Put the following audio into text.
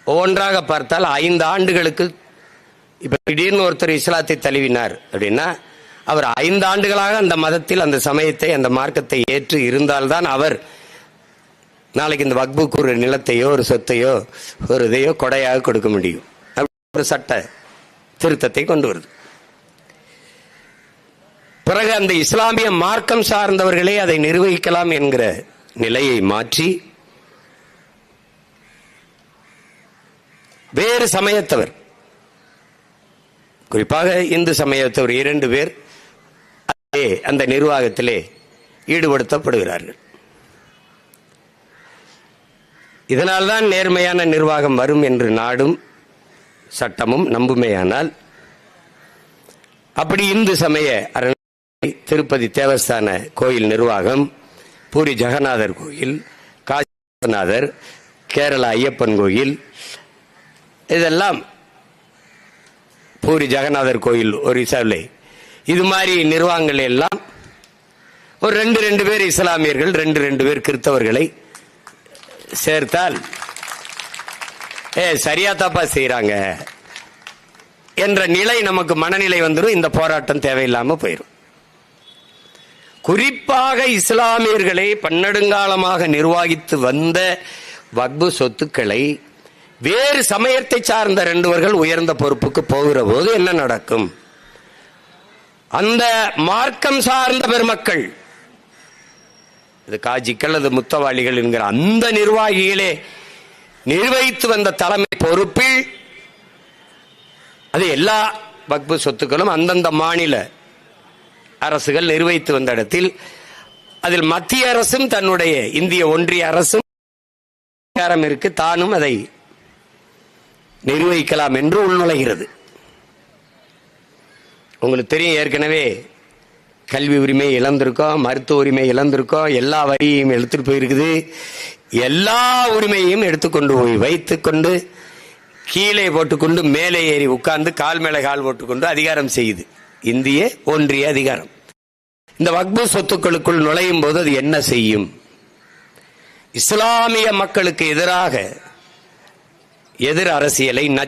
ஒவ்வொன்றாக பார்த்தால் 5 ஆண்டுகளுக்கு இப்ப திடீர்னு ஒருத்தர் இஸ்லாத்தை தழுவினார் அப்படின்னா அவர் 5 ஆண்டுகளாக அந்த மதத்தில் அந்த சமயத்தை அந்த மார்க்கத்தை ஏற்று இருந்தால்தான் அவர் நாளைக்கு இந்த வக்புக்கு ஒரு நிலத்தையோ ஒரு சொத்தையோ ஒரு இதையோ கொடையாக கொடுக்க முடியும். ஒரு சட்ட திருத்தத்தை கொண்டு வருது. பிறகு அந்த இஸ்லாமிய மார்க்கம் சார்ந்தவர்களே அதை நிர்வகிக்கலாம் என்கிற நிலையை மாற்றி வேறு சமயத்தவர், குறிப்பாக இந்து சமயத்தவர் 2 பேர் அந்த நிர்வாகத்திலே ஈடுபடுத்தப்படுகிறார்கள். இதனால்தான் நேர்மையான நிர்வாகம் வரும் என்று நாடும் சட்டமும் நம்புமையானால், அப்படி இந்து சமய திருப்பதி தேவஸ்தான கோயில் நிர்வாகம், பூரி ஜெகநாதர் கோயில், காசி விஸ்வநாதர், கேரள ஐயப்பன் கோயில், இதெல்லாம் பூரி ஜெகநாதர் கோயில் ஒரிசாவில், இது மாதிரி நிர்வாகங்கள் எல்லாம் ஒரு 2 பேர் இஸ்லாமியர்கள் 2 பேர் கிறிஸ்தவர்களை சேர்த்தால் சரியா தப்பா செய்யறாங்க என்ற நிலை நமக்கு மனநிலை வந்துடும். இந்த போராட்டம் தேவையில்லாம போயிடும். குறிப்பாக இஸ்லாமியர்களை பன்னெடுங்காலமாக நிர்வகித்து வந்த வக்பு சொத்துக்களை வேறு சமயத்தை சார்ந்த 2 உயர்ந்த பொறுப்புக்கு போகிற போது என்ன நடக்கும்? அந்த மார்க்கம் சார்ந்த பெருமக்கள், இது காஜிக்கள், அது முத்தவாளிகள் என்கிற அந்த நிர்வாகிகளே நிர்வகித்து வந்த தலைமை பொறுப்பில் அது எல்லா வக்பு சொத்துக்களும் அந்தந்த மாநில அரசுகள் நிர்வகித்து வந்த இடத்தில் அதில் மத்திய அரசும் தன்னுடைய இந்திய ஒன்றிய அரசும் அதிகாரம் இருக்கு, தானும் அதை நிர்வகிக்கலாம் என்று உள்நுழைகிறது. உங்களுக்கு தெரியும், ஏற்கனவே கல்வி உரிமை இழந்திருக்கோம், மருத்துவ உரிமை இழந்திருக்கோம், எல்லா வரியையும் எடுத்துட்டு போயிருக்குது. எல்லா உரிமையும் எடுத்துக்கொண்டு போய் வைத்துக்கொண்டு கீழே போட்டுக்கொண்டு மேலே ஏறி உட்கார்ந்து கால் மேலே கால் போட்டுக்கொண்டு அதிகாரம் செய்யுது இந்திய ஒன்றிய அதிகாரம். இந்த வக்பு சொத்துக்களுக்குள் நுழையும் போது அது என்ன செய்யும்? இஸ்லாமிய மக்களுக்கு எதிராக எதிர் அரசியலை